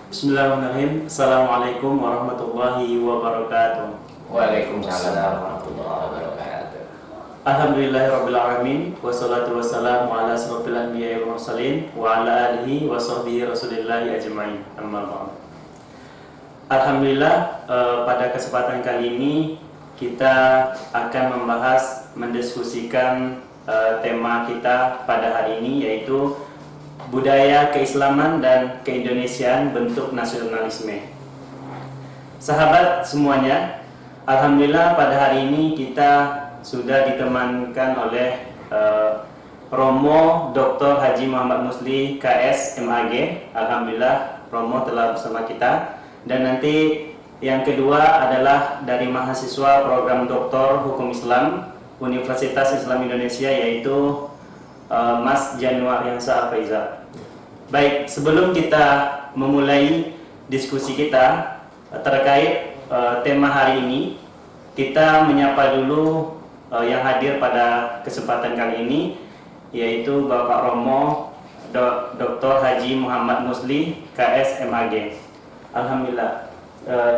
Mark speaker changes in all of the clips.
Speaker 1: Bismillahirrahmanirrahim. Assalamualaikum warahmatullahi wabarakatuh.
Speaker 2: Waalaikumsalam warahmatullahi wabarakatuh.
Speaker 1: Alhamdulillahirrabbilalamin. Wassalatu wassalamu ala asrofil anbiya'i wal mursalin wa ala alihi wa sahbihi rasulillahi ajma'in. Amma ba'd. Alhamdulillah, pada kesempatan kali ini kita akan mendiskusikan tema kita pada hari ini, yaitu budaya keislaman dan keindonesiaan bentuk nasionalisme. Sahabat semuanya, alhamdulillah pada hari ini kita sudah ditemankan oleh Romo Dr. Haji Muhammad Musli KS MAG. Alhamdulillah Romo telah bersama kita. Dan nanti yang kedua adalah dari mahasiswa program Doktor Hukum Islam Universitas Islam Indonesia, yaitu Mas Januar Yansa Faizal. Baik, sebelum kita memulai diskusi kita terkait tema hari ini, kita menyapa dulu yang hadir pada kesempatan kali ini, yaitu Bapak Romo Dr. Haji Muhammad Musli KS MAG. Alhamdulillah.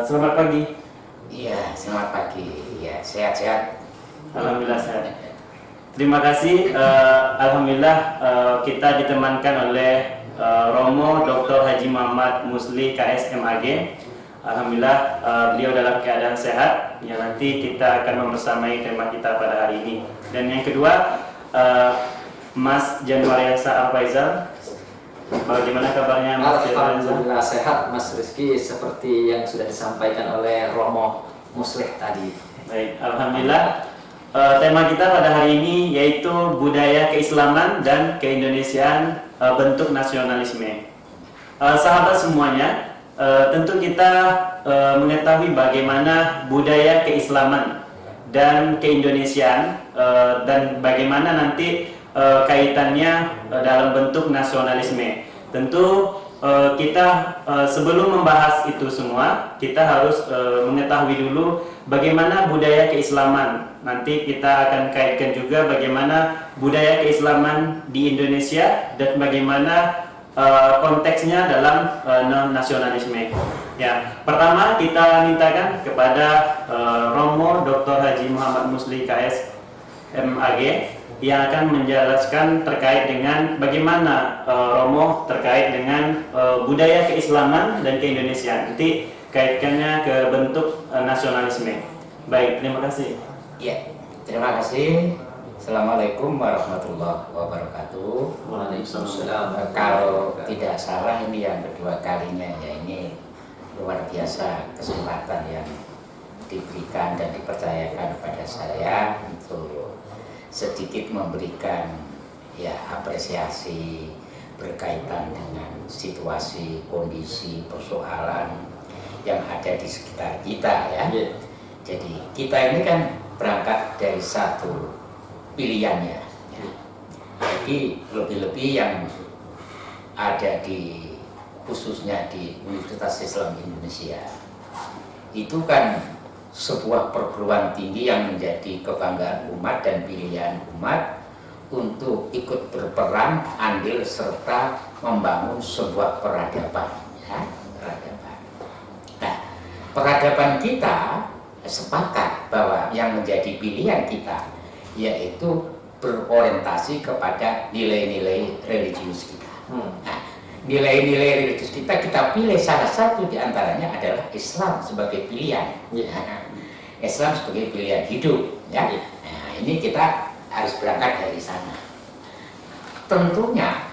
Speaker 1: Selamat pagi.
Speaker 2: Iya, selamat pagi. Ya, sehat-sehat.
Speaker 1: Alhamdulillah sehat. Terima kasih. Alhamdulillah kita ditemankan oleh Romo Dr. Haji Muhammad Musli KS MAG. Alhamdulillah beliau dalam keadaan sehat. Yang nanti kita akan membersamai tema kita pada hari ini. Dan yang kedua, Mas Januar Yansa Faizal. Bagaimana kabarnya Mas Januar Yansa?
Speaker 3: Alhamdulillah sehat Mas Rizky, seperti yang sudah disampaikan oleh Romo Muslih tadi.
Speaker 1: Baik, alhamdulillah. Tema kita pada hari ini yaitu budaya keislaman dan keindonesiaan bentuk nasionalisme. Sahabat semuanya, tentu kita mengetahui bagaimana budaya keislaman dan keindonesiaan dan bagaimana nanti kaitannya dalam bentuk nasionalisme. Tentu kita sebelum membahas itu semua, kita harus mengetahui dulu bagaimana budaya keislaman. Nanti kita akan kaitkan juga bagaimana budaya keislaman di Indonesia dan bagaimana konteksnya dalam nasionalisme. Ya, pertama kita mintakan kepada Romo Dr. Haji Muhammad Musli KS MAG yang akan menjelaskan terkait dengan bagaimana Romo terkait dengan budaya keislaman dan keindonesiaan. Nanti kaitkannya ke bentuk nasionalisme. Baik, terima kasih.
Speaker 2: Ya, terima kasih. Assalamualaikum warahmatullahi wabarakatuh.
Speaker 3: Waalaikumsalam.
Speaker 2: Kalau tidak salah ini yang kedua kalinya, ya ini luar biasa kesempatan yang diberikan dan dipercayakan pada saya untuk sedikit memberikan ya apresiasi berkaitan dengan situasi, kondisi, persoalan yang ada di sekitar kita ya.
Speaker 3: Yeah.
Speaker 2: Jadi kita ini kan berangkat dari satu pilihannya ya. Jadi lebih-lebih yang ada di khususnya di Universitas Islam Indonesia itu kan sebuah perguruan tinggi yang menjadi kebanggaan umat dan pilihan umat untuk ikut berperan andil serta membangun sebuah peradaban ya, peradaban. Nah, peradaban kita sepakat bahwa yang menjadi pilihan kita yaitu berorientasi kepada nilai-nilai religius kita. Nah, nilai-nilai religius kita pilih salah satu diantaranya adalah Islam sebagai pilihan. Islam sebagai pilihan hidup. Ya. Nah, ini kita harus berangkat dari sana. Tentunya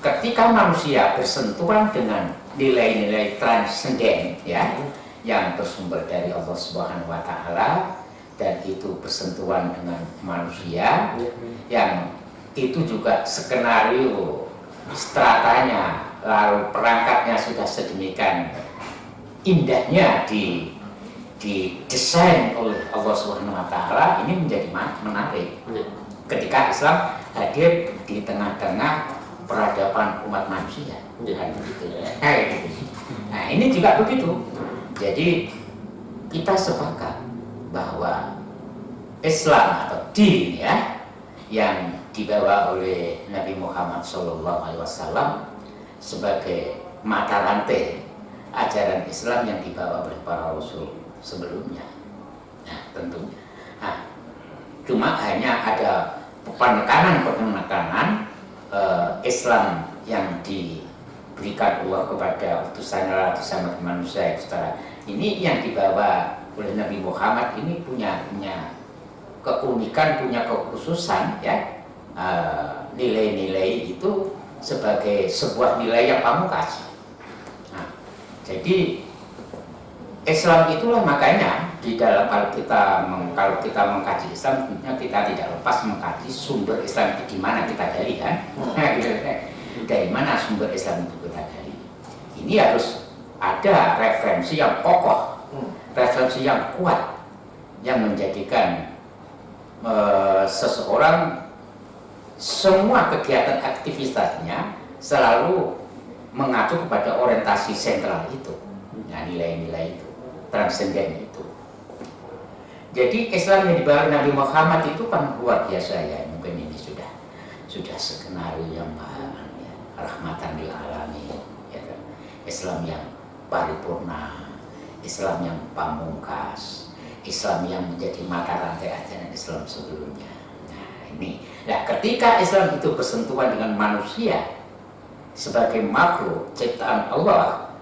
Speaker 2: ketika manusia bersentuhan dengan nilai-nilai transenden ya, yang bersumber dari Allah Subhanahu wa taala dan itu bersentuhan dengan manusia yang itu juga skenario stratanya lalu perangkatnya sudah sedemikian indahnya didesain oleh Allah Subhanahu wa taala, ini menjadi menarik ketika Islam hadir di tengah-tengah peradaban umat manusia. Nah, ini juga begitu. Jadi kita sepakat bahwa Islam atau din ya yang dibawa oleh Nabi Muhammad SAW sebagai mata rantai ajaran Islam yang dibawa oleh para rasul sebelumnya. Nah, tentu. Nah, cuma hanya ada penekanan Islam yang diberikan Allah kepada utusannya sama manusia itu ini yang dibawa oleh Nabi Muhammad ini punya keunikan, punya kekhususan ya, nilai-nilai itu sebagai sebuah nilai yang pamungkas. Nah, jadi Islam itulah makanya di dalam kalau kita mengkaji Islam tentunya kita tidak lepas mengkaji sumber Islam itu di mana kita gali kan. Dari mana sumber Islam itu kita gali. Ini harus ada referensi yang kokoh, referensi yang kuat yang menjadikan seseorang semua kegiatan aktivitasnya selalu mengacu kepada orientasi sentral itu, nah, nilai-nilai itu, transenden itu. Jadi Islam yang dibawa Nabi Muhammad itu kan luar biasa ya, mungkin ini sudah skenario yang bahan ya, rahmatan lil alamin ya kan? Islam yang paripurna, Islam yang pamungkas, Islam yang menjadi mata rantai ajaran Islam sebelumnya. Nah ini, nah ketika Islam itu bersentuhan dengan manusia sebagai makhluk ciptaan Allah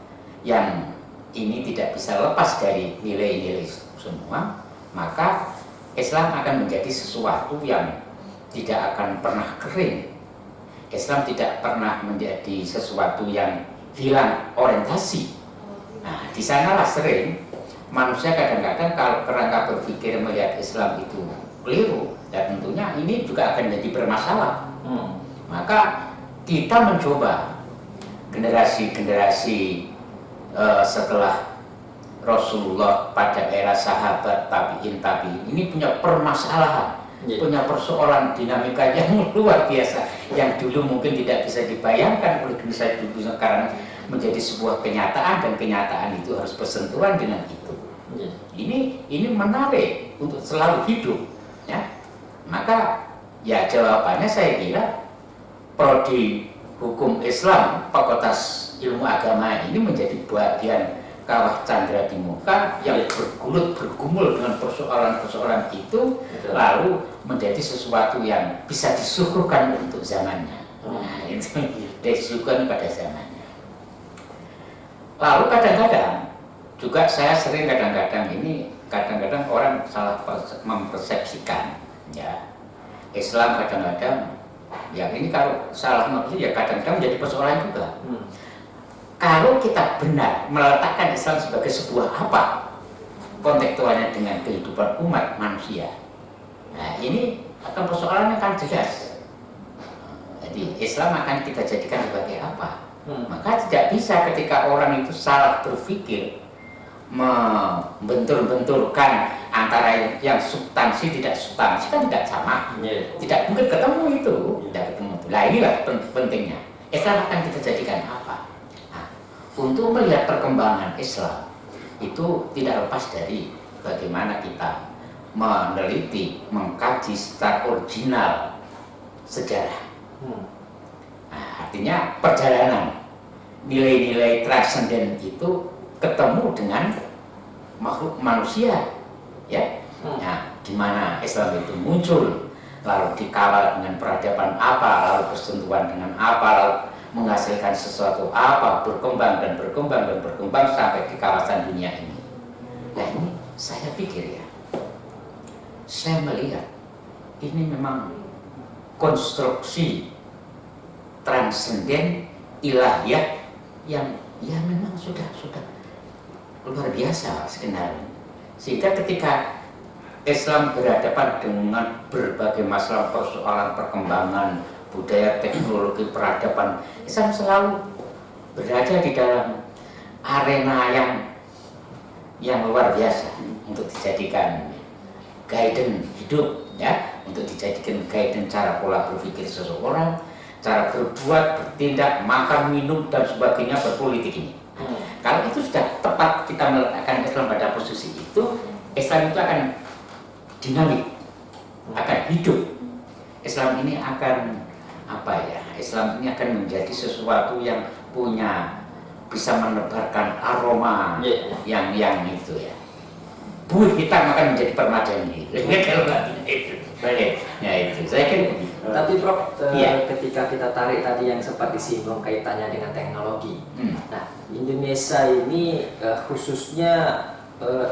Speaker 2: yang ini tidak bisa lepas dari nilai-nilai semua, maka Islam akan menjadi sesuatu yang tidak akan pernah kering. Islam tidak pernah menjadi sesuatu yang hilang orientasi. Nah, di sanalah sering manusia kadang-kadang kalau kerangka berpikir melihat Islam itu keliru, dan tentunya ini juga akan jadi bermasalah. Maka kita mencoba generasi-generasi setelah Rasulullah pada era sahabat tabi'in ini punya permasalahan, punya persoalan dinamika yang luar biasa yang dulu mungkin tidak bisa dibayangkan oleh generasi dulu, sekarang menjadi sebuah kenyataan, dan kenyataan itu harus bersentuhan dengan itu. Ini menarik untuk selalu hidup ya. Maka ya jawabannya saya kira prodi hukum Islam Fakultas Ilmu Agama ini menjadi bagian kawah candra di muka yang bergumul dengan persoalan-persoalan itu, lalu menjadi sesuatu yang bisa disuguhkan untuk zamannya. Nah, itu disuguhkan pada zamannya. Lalu kadang-kadang juga saya sering kadang-kadang orang salah mempersepsikan ya Islam kadang-kadang ya ini kalau salah mengerti ya kadang-kadang menjadi persoalan juga. Kalau kita benar meletakkan Islam sebagai sebuah apa kontekstualnya dengan kehidupan umat manusia, nah ini akan persoalannya kan jelas. Jadi Islam akan kita jadikan sebagai apa? Maka tidak bisa ketika orang itu salah berpikir membentur-benturkan antara yang substansi tidak substansi kan tidak sama, tidak mungkin ketemu itu, tidak ketemu. Nah inilah pentingnya Islam akan kita jadikan apa? Untuk melihat perkembangan Islam itu tidak lepas dari bagaimana kita meneliti, mengkaji secara original sejarah. Nah, artinya perjalanan nilai-nilai transenden itu ketemu dengan makhluk manusia, ya. Nah, di mana Islam itu muncul, lalu dikawal dengan peradaban apa, lalu bersentuhan dengan apa, lalu menghasilkan sesuatu apa, berkembang sampai di kawasan dunia ini. Nah ini saya pikir ya, saya melihat ini memang konstruksi transenden ilahiyah yang ya memang sudah luar biasa skenario. Sehingga ketika Islam berhadapan dengan berbagai masalah persoalan perkembangan budaya, teknologi, peradaban, Islam selalu berada di dalam arena yang luar biasa untuk dijadikan guidance hidup ya, untuk dijadikan guidance cara pola berpikir seseorang, cara berbuat, bertindak, makan, minum dan sebagainya, berpolitik ini. Kalau itu sudah tepat kita meletakkan Islam pada posisi itu, Islam itu akan dinamik, akan hidup. Islam ini akan Islam ini akan menjadi sesuatu yang punya bisa menebarkan aroma
Speaker 3: Yeah.
Speaker 2: yang itu ya. Buih hitam akan menjadi permadani. Kalau itu. Ya itu. Saya kira begitu.
Speaker 3: Tapi Prof,
Speaker 2: Iya.
Speaker 3: ketika kita tarik tadi yang sempat disinggung kaitannya dengan teknologi. Nah, Indonesia ini khususnya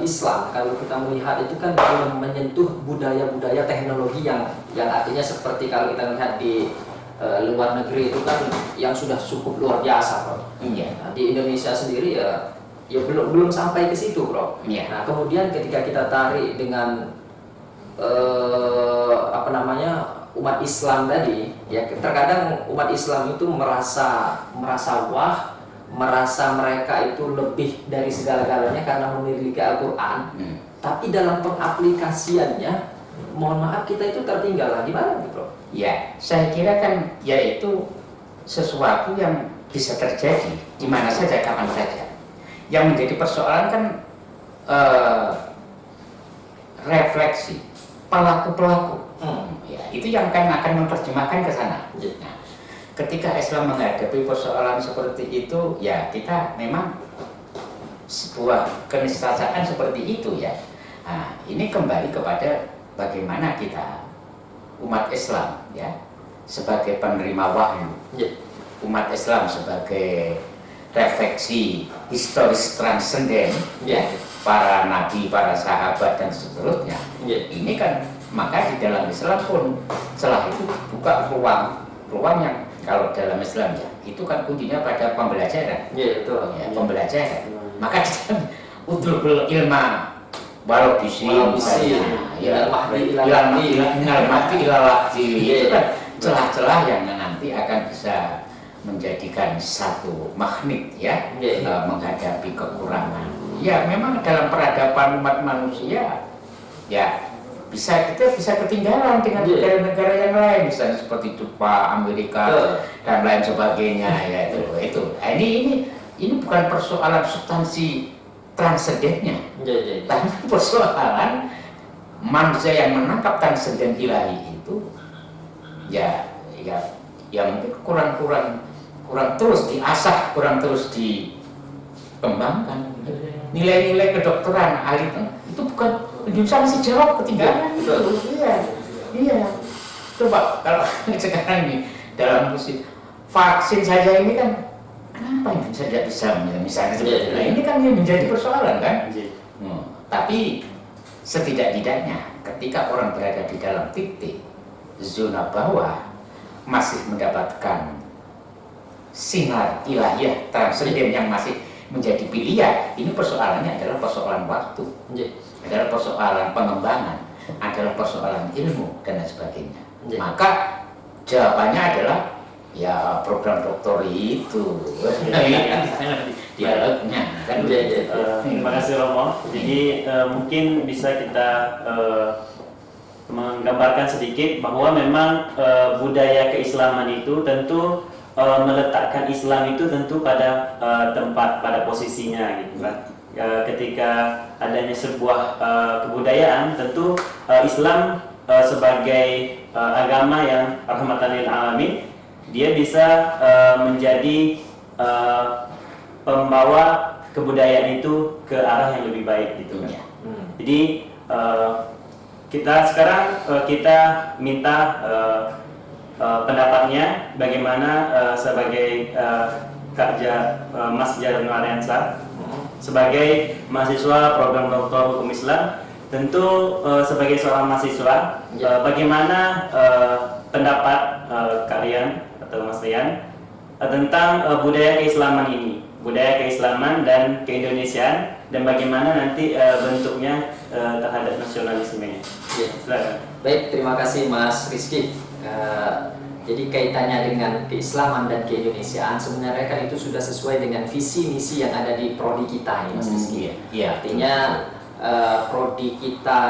Speaker 3: Islam, kalau kita melihat itu kan belum menyentuh budaya-budaya teknologi yang artinya seperti kalau kita lihat di luar negeri itu kan yang sudah cukup luar biasa, Prof.
Speaker 2: Iya.
Speaker 3: Nah, di Indonesia sendiri ya belum sampai ke situ, Prof.
Speaker 2: Iya.
Speaker 3: Nah, kemudian ketika kita tarik dengan umat Islam tadi, ya terkadang umat Islam itu merasa wah, merasa mereka itu lebih dari segala-galanya karena memiliki Al-Quran. Tapi dalam pengaplikasiannya, mohon maaf kita itu tertinggal. Gimana nih, Bro?
Speaker 2: Ya, saya kira kan yaitu sesuatu yang bisa terjadi di mana saja, kapan saja. Yang menjadi persoalan kan refleksi pelaku-pelaku. Ya, itu yang akan menerjemahkan ke sana. Nah, ketika Islam menghadapi persoalan seperti itu, ya kita memang sebuah keniscayaan seperti itu ya. Nah, ini kembali kepada bagaimana kita umat Islam ya sebagai penerima wahyu, umat Islam sebagai refleksi historis transenden ya, para nabi, para sahabat dan seterusnya. Ini kan maka di dalam Islam pun setelah itu buka ruang yang kalau dalam Islam ya itu kan kuncinya pada pembelajaran.
Speaker 3: Betul.
Speaker 2: Ya, pembelajaran. Maka untuk ilma walau di sini misalnya itu kan celah-celah yang nanti akan bisa menjadikan satu magnet ya, menghadapi kekurangan. Ya memang dalam peradaban umat manusia ya kita bisa ketinggalan dengan negara-negara yang lain, misalnya seperti Jepang, Amerika dan lain sebagainya ya itu. Nah, ini bukan persoalan substansi transendennya, tapi persoalan manusia yang menangkap transenden ilahi itu ya mungkin kurang terus diasah, kurang terus dikembangkan. Nilai-nilai kedokteran ahli itu bukan, Indonesia masih jauh ketinggalan. Iya. Coba kalau sekarang ini dalam musim vaksin saja ini kan, kenapa Indonesia tidak bisa misalnya seperti itu? Ini kan yang menjadi persoalan kan. Tapi setidak-tidaknya ketika orang berada di dalam titik zona bawah masih mendapatkan sinar ilahiyah transenden yang masih menjadi pilihan, ini persoalannya adalah persoalan waktu, adalah persoalan pengembangan, adalah persoalan ilmu dan lain sebagainya. Maka jawabannya adalah ya program doktor itu dialognya kan.
Speaker 1: Terima kasih Romo. Jadi mungkin bisa kita menggambarkan sedikit bahwa memang budaya keislaman itu tentu meletakkan Islam itu tentu pada tempat, pada posisinya gitu kan. Ketika adanya sebuah kebudayaan, tentu Islam sebagai agama yang rahmatan lil alamin, dia bisa menjadi pembawa kebudayaan itu ke arah yang lebih baik gitu kan. Jadi kita sekarang kita minta pendapatnya bagaimana sebagai Mas Jarod Nuariansa sebagai mahasiswa program doktor hukum Islam, tentu sebagai seorang mahasiswa bagaimana pendapat kalian atau Mas Rian tentang budaya keislaman ini, budaya keislaman dan keindonesiaan, dan bagaimana nanti bentuknya terhadap nasionalismenya. Silakan.
Speaker 3: Baik, terima kasih Mas Rizky. Jadi kaitannya dengan keislaman dan keindonesiaan sebenarnya kan itu sudah sesuai dengan visi misi yang ada di prodi kita ini, Mas Rizky. Artinya prodi kita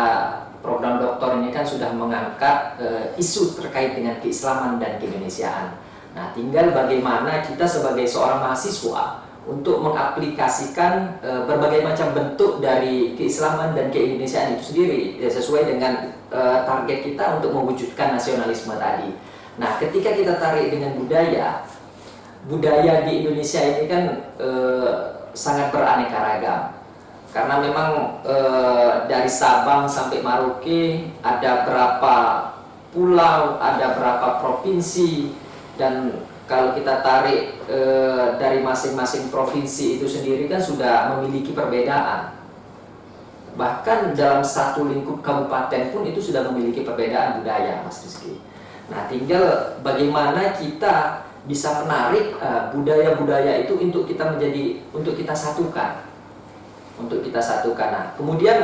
Speaker 3: program doktor ini kan sudah mengangkat isu terkait dengan keislaman dan keindonesiaan. Nah, tinggal bagaimana kita sebagai seorang mahasiswa untuk mengaplikasikan berbagai macam bentuk dari keislaman dan keindonesiaan itu sendiri sesuai dengan target kita untuk mewujudkan nasionalisme tadi. Nah, ketika kita tarik dengan budaya, budaya di Indonesia ini kan sangat beraneka ragam. Karena memang dari Sabang sampai Merauke ada berapa pulau, ada berapa provinsi, dan kalau kita tarik dari masing-masing provinsi itu sendiri kan sudah memiliki perbedaan. Bahkan dalam satu lingkup kabupaten pun itu sudah memiliki perbedaan budaya, Mas Rizky. Nah, tinggal bagaimana kita bisa menarik budaya-budaya itu untuk kita satukan. Nah, kemudian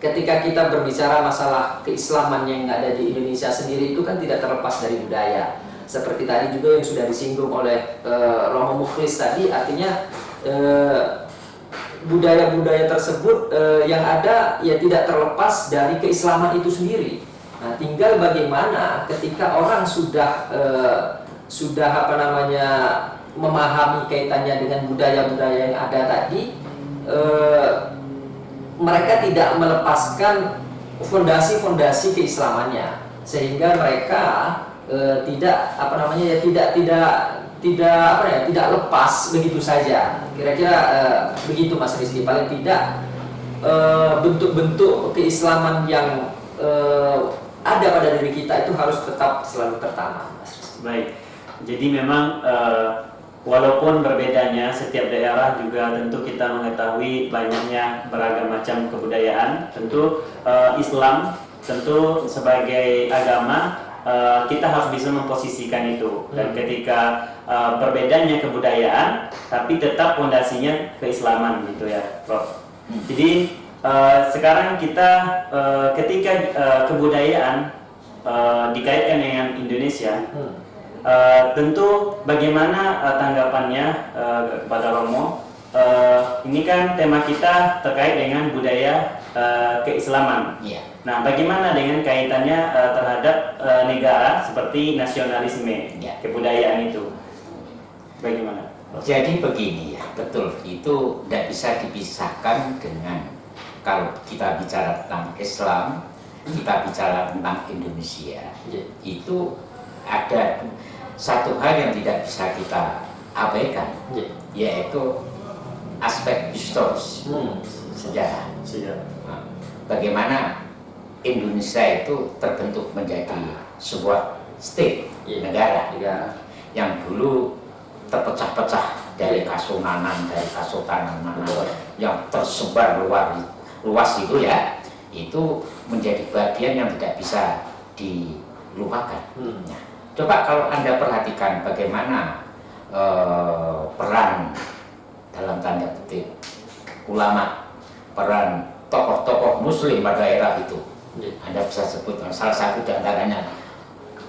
Speaker 3: ketika kita berbicara masalah keislaman yang ada di Indonesia sendiri itu kan tidak terlepas dari budaya. Seperti tadi juga yang sudah disinggung oleh Romo Mukhlis tadi, artinya budaya-budaya tersebut yang ada ya tidak terlepas dari keislaman itu sendiri. Nah, tinggal bagaimana ketika orang sudah memahami kaitannya dengan budaya-budaya yang ada tadi, mereka tidak melepaskan fondasi-fondasi keislamannya, sehingga mereka tidak lepas begitu saja. Kira-kira begitu, Mas Rizky. Paling tidak bentuk-bentuk keislaman yang ada pada diri kita itu harus tetap selalu tertanam, Mas Rizky.
Speaker 1: Baik, jadi memang walaupun berbedanya setiap daerah, juga tentu kita mengetahui banyaknya beragam macam kebudayaan. Tentu Islam tentu sebagai agama kita harus bisa memposisikan itu. Dan ketika berbedanya kebudayaan, tapi tetap fondasinya keislaman gitu ya, Prof. Jadi sekarang kita ketika kebudayaan dikaitkan dengan Indonesia, tentu bagaimana tanggapannya kepada Romo? Ini kan tema kita terkait dengan budaya keislaman.
Speaker 2: Iya.
Speaker 1: Nah, bagaimana dengan kaitannya terhadap negara seperti nasionalisme, kebudayaan itu? Bagaimana?
Speaker 2: Jadi begini ya, betul, itu tidak bisa dipisahkan dengan, kalau kita bicara tentang Islam, kita bicara tentang Indonesia, itu ada satu hal yang tidak bisa kita abaikan, yaitu aspek historis, sejarah. Nah, bagaimana Indonesia itu terbentuk menjadi sebuah state, negara yang dulu terpecah-pecah dari Kasunanan, dari Kasultanan mana yang tersebar luas itu ya, itu menjadi bagian yang tidak bisa dilupakan. Nah, coba kalau Anda perhatikan bagaimana peran dalam tanda kutip ulama, peran tokoh-tokoh muslim pada era itu. Anda bisa sebut salah satu di antaranya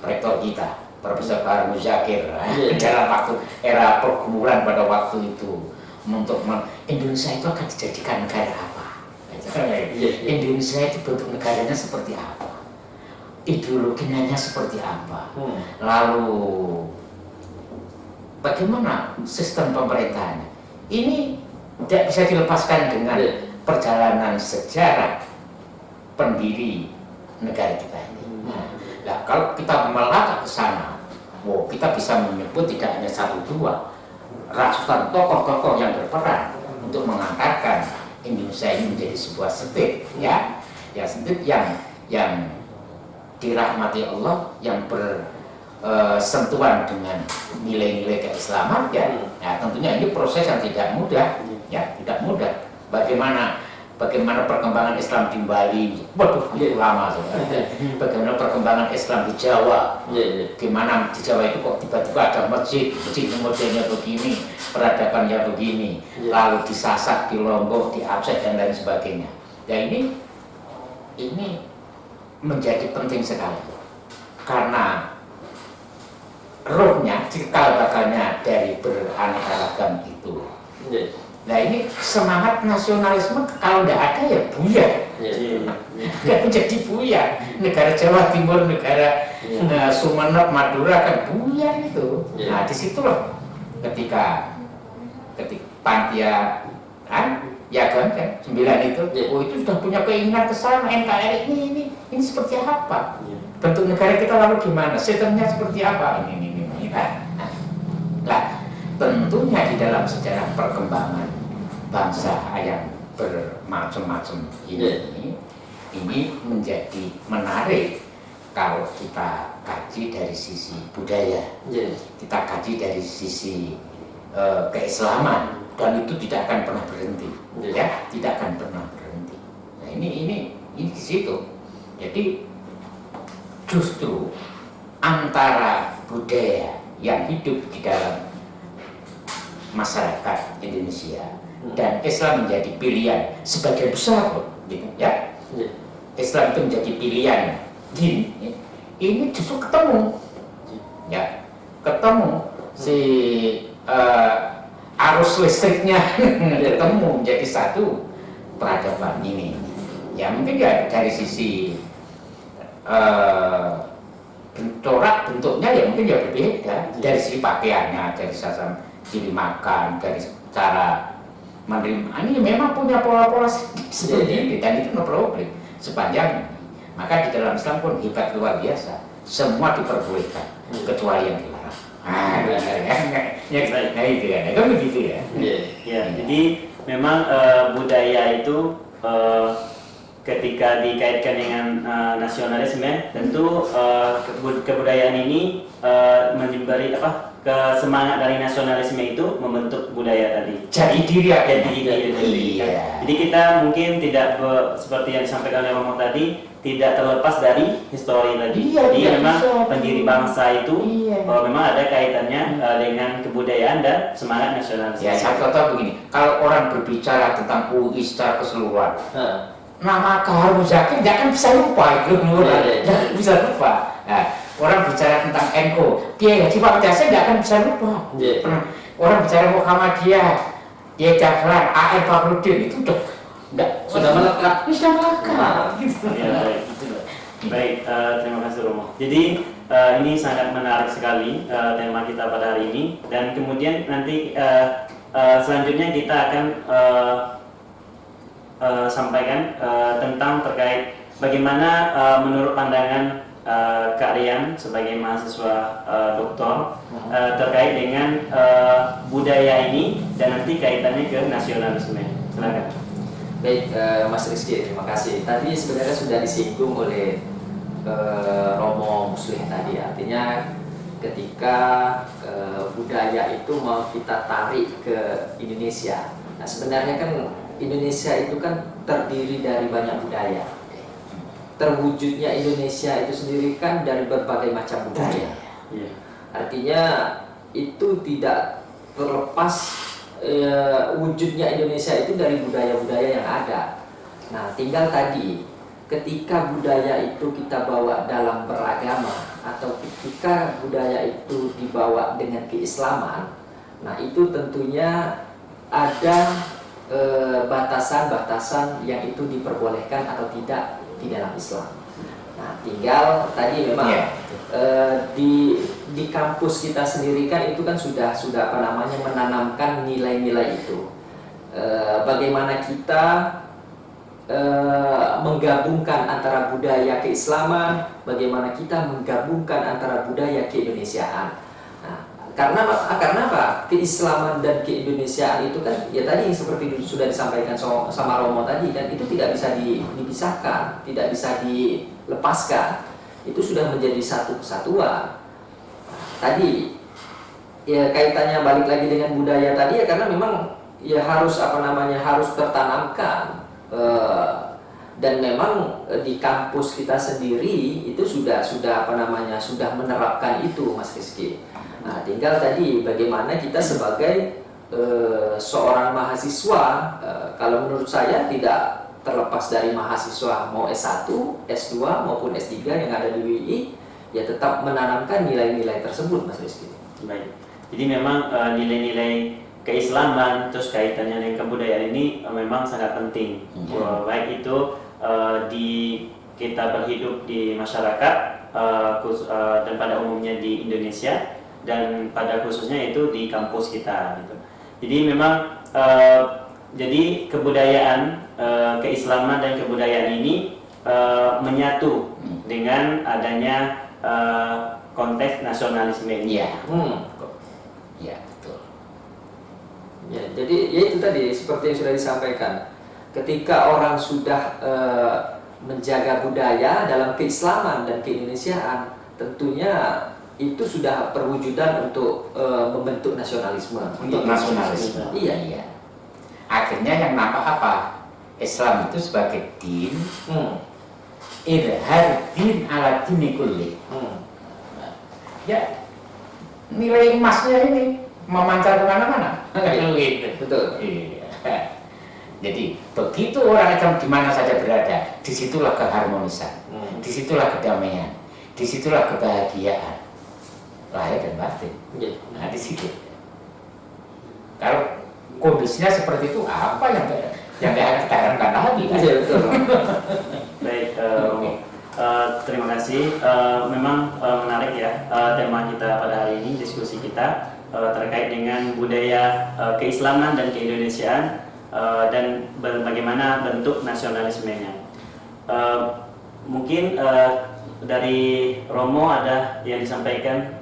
Speaker 2: rektor kita, Profesor Bahar Muzakir, dalam waktu era pergumulan pada waktu itu, untuk Indonesia itu akan dijadikan negara apa? Indonesia itu bentuk negaranya seperti apa? Ideologinya seperti apa? Lalu bagaimana sistem pemerintahannya? Ini tidak bisa dilepaskan dengan perjalanan sejarah pendiri negara kita ini. Nah, kalau kita melangkah ke sana, kita bisa menyebut tidak hanya satu dua ratusan tokoh-tokoh yang berperan untuk mengangkatkan Indonesia ini menjadi sebuah state, ya state yang dirahmati Allah, yang bersentuhan dengan nilai-nilai keislaman, ya. Nah, tentunya ini proses yang tidak mudah, ya, tidak mudah. Bagaimana perkembangan Islam di Bali, itu lama sebenarnya. Bagaimana perkembangan Islam di Jawa, gimana di Jawa itu kok tiba-tiba ada masjid modelnya begini, peradabannya begini, lalu di Sasak, di Lombok, di Aceh dan lain sebagainya. Ya ini menjadi penting sekali karena rohnya, cikal bakalnya dari beraneka ragam itu. Nah, ini semangat nasionalisme kalau tidak ada ya buyar, kan menjadi buyar. Negara Jawa Timur, negara Sumeneb, Madura kan buyar itu. Nah, disitulah ketika Pantia ya kan 9 itu, itu sudah punya keinginan ke sana. NKRI ini seperti apa? Bentuk negara kita lalu gimana? Sistemnya seperti apa? Ini. Nah, tentunya di dalam sejarah perkembangan bangsa yang bermacam-macam ini menjadi menarik kalau kita kaji dari sisi budaya, kita kaji dari sisi keislaman, dan itu tidak akan pernah berhenti, ya, tidak akan pernah berhenti. Nah, ini di situ. Jadi justru antara budaya yang hidup di dalam masyarakat Indonesia dan Islam menjadi pilihan sebagian besar, gitu, ya. Islam itu menjadi pilihan din, ini justru ketemu, ya, ketemu si arus listriknya ketemu menjadi satu peradaban ini. Ya mungkin ya dari sisi corak bentuknya ya mungkin ya berbeda, dari sisi pakaiannya, dari ciri makan, dari cara menerima, ini memang punya pola-pola seperti ini, dan itu no problem sepanjang. Maka di dalam Islam pun hebat luar biasa, semua diperbolehkan kecuali yang dilarang. Nah itu ya, kan begitu ya.
Speaker 1: Ya, jadi memang budaya itu ketika dikaitkan dengan nasionalisme, tentu kebudayaan ini memberi semangat dari nasionalisme itu membentuk budaya tadi.
Speaker 2: Jadi diri
Speaker 1: Iya. Jadi kita mungkin tidak seperti yang disampaikan oleh Romo tadi, tidak terlepas dari histori tadi. Jadi memang pendiri bangsa itu memang ada kaitannya dengan kebudayaan dan semangat nasionalisme.
Speaker 2: Ya, saya contoh begini, kalau orang berbicara tentang UI secara keseluruhan, nama Harun Muzakir jangan bisa lupa itu, jangan bisa lupa. Nah, orang bicara tentang NU, Kiai Haji Pak Jasa nggak akan bisa lupa. Orang bicara Muhammadiyah, Kiai Dahlan, A.R. Fakhruddin itu sudah melekat.
Speaker 1: Gitu. Ya, baik. Terima kasih Romo. Jadi ini sangat menarik sekali tema kita pada hari ini, dan kemudian nanti selanjutnya kita akan sampaikan tentang terkait bagaimana menurut pandangan Kak Rian sebagai mahasiswa doktor terkait dengan budaya ini dan nanti kaitannya ke nasionalisme. Silakan.
Speaker 3: Baik, Mas Rizky, terima kasih. Tadi sebenarnya sudah disinggung oleh Romo Muslih tadi, artinya ketika budaya itu mau kita tarik ke Indonesia. Nah, sebenarnya kan Indonesia itu kan terdiri dari banyak budaya. Terwujudnya Indonesia itu sendiri kan dari berbagai macam budaya. Artinya itu tidak terlepas wujudnya Indonesia itu dari budaya-budaya yang ada. Nah, tinggal tadi ketika budaya itu kita bawa dalam beragama atau ketika budaya itu dibawa dengan keislaman, nah itu tentunya ada batasan-batasan yang itu diperbolehkan atau tidak di dalam Islam. Nah, tinggal tadi memang di kampus kita sendiri kan itu kan sudah menanamkan nilai-nilai itu. Bagaimana kita menggabungkan antara budaya keislaman, bagaimana kita menggabungkan antara budaya keindonesiaan. Nah, karena apa? Keislaman dan keindonesiaan itu kan ya tadi seperti sudah disampaikan sama Romo tadi kan, itu tidak bisa dipisahkan, tidak bisa dilepaskan. Itu sudah menjadi satu kesatuan. Tadi ya kaitannya balik lagi dengan budaya tadi ya, karena memang ya harus harus tertanamkan. Dan memang di kampus kita sendiri itu sudah menerapkan itu, Mas Rizky. Nah, tinggal tadi bagaimana kita sebagai seorang mahasiswa, kalau menurut saya tidak terlepas dari mahasiswa mau S1, S2 maupun S3 yang ada di UI, ya tetap menanamkan nilai-nilai tersebut, Mas Rizky.
Speaker 1: Baik. Jadi memang nilai-nilai keislaman terus kaitannya dengan kebudayaan ini memang sangat penting. Baik itu kita berhidup di masyarakat dan pada umumnya di Indonesia, dan pada khususnya itu di kampus kita gitu. Jadi memang jadi kebudayaan, keislaman dan kebudayaan ini menyatu dengan adanya konteks nasionalisme ini.
Speaker 2: Iya, betul.
Speaker 3: Jadi ya itu tadi seperti yang sudah disampaikan. Ketika orang sudah menjaga budaya dalam keislaman dan keindonesiaan, tentunya itu sudah perwujudan untuk membentuk nasionalisme.
Speaker 2: Untuk nasionalisme.
Speaker 3: Iya.
Speaker 2: Iya. Akhirnya yang nampak apa? Islam itu sebagai din, idhar din ala dini kulli. Ya, nilai emasnya ini memancar kemana-mana.
Speaker 3: Betul.
Speaker 2: Iya. Jadi begitu orang Islam di mana saja berada, disitulah keharmonisan, disitulah kedamaian, disitulah kebahagiaan, lahir dan batin. Nah di situ. Kalau kondisinya seperti itu, apa yang kita harapkan lagi? Kan?
Speaker 3: Iya betul.
Speaker 1: Baik, terima kasih. Memang menarik ya tema kita pada hari ini, diskusi kita terkait dengan budaya keislaman dan keindonesiaan dan bagaimana bentuk nasionalismenya. Mungkin dari Romo ada yang disampaikan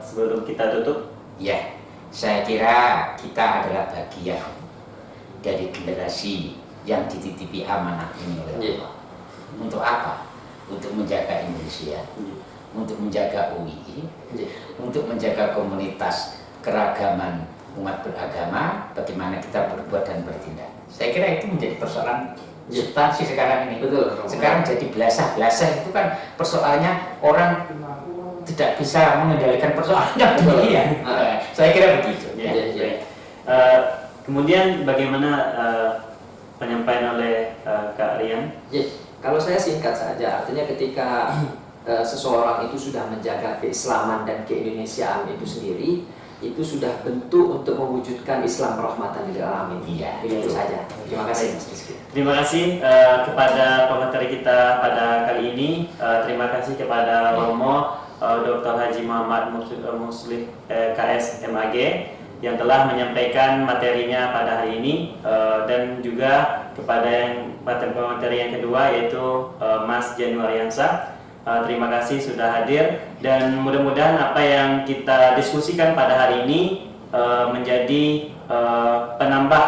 Speaker 1: sebelum kita tutup?
Speaker 2: Ya, saya kira kita adalah bagian dari generasi yang dititipi amanah ini oleh Allah. Untuk apa? Untuk menjaga Indonesia, untuk menjaga UI, untuk menjaga komunitas keragaman umat beragama, bagaimana kita berbuat dan bertindak. Saya kira itu menjadi persoalan substansi sekarang ini.
Speaker 3: Betul.
Speaker 2: Sekarang jadi belasah-belasah itu kan persoalannya orang tidak bisa mengendalikan persoalan yang demikian. Saya kira begitu.
Speaker 1: Ya. Kemudian bagaimana penyampaian oleh Kak Rian?
Speaker 3: Ya, kalau saya singkat saja, artinya ketika seseorang itu sudah menjaga keislaman dan keindonesiaan itu sendiri, itu sudah bentuk untuk mewujudkan Islam rahmatan lil alamin.
Speaker 2: Iya,
Speaker 3: Begitu
Speaker 2: betul.
Speaker 3: saja. Terima kasih Mas Rizky.
Speaker 1: Terima kasih kepada pemateri kita pada kali ini. Terima kasih kepada Romo Dr. Haji Muhammad Muslih KS MAG yang telah menyampaikan materinya pada hari ini, dan juga kepada yang materi yang kedua yaitu Mas Januariansa. Terima kasih sudah hadir, dan mudah-mudahan apa yang kita diskusikan pada hari ini menjadi penambah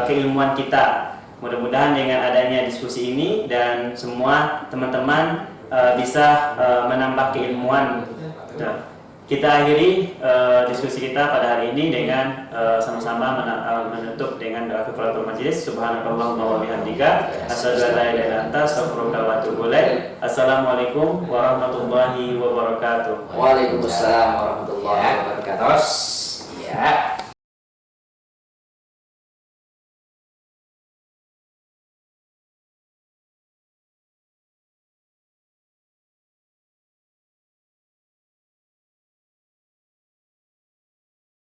Speaker 1: keilmuan kita. Mudah-mudahan dengan adanya diskusi ini dan semua teman-teman bisa menambah keilmuan. Kita akhiri diskusi kita pada hari ini dengan sama-sama menutup dengan doa kifaratul majelis. Subhanakallahumma wa bihamdika asyhadu an la ilaha illa anta astaghfiruka wa atubu ilaik. Assalamualaikum warahmatullahi wabarakatuh.
Speaker 3: Waalaikumsalam warahmatullahi wabarakatuh.
Speaker 2: Terus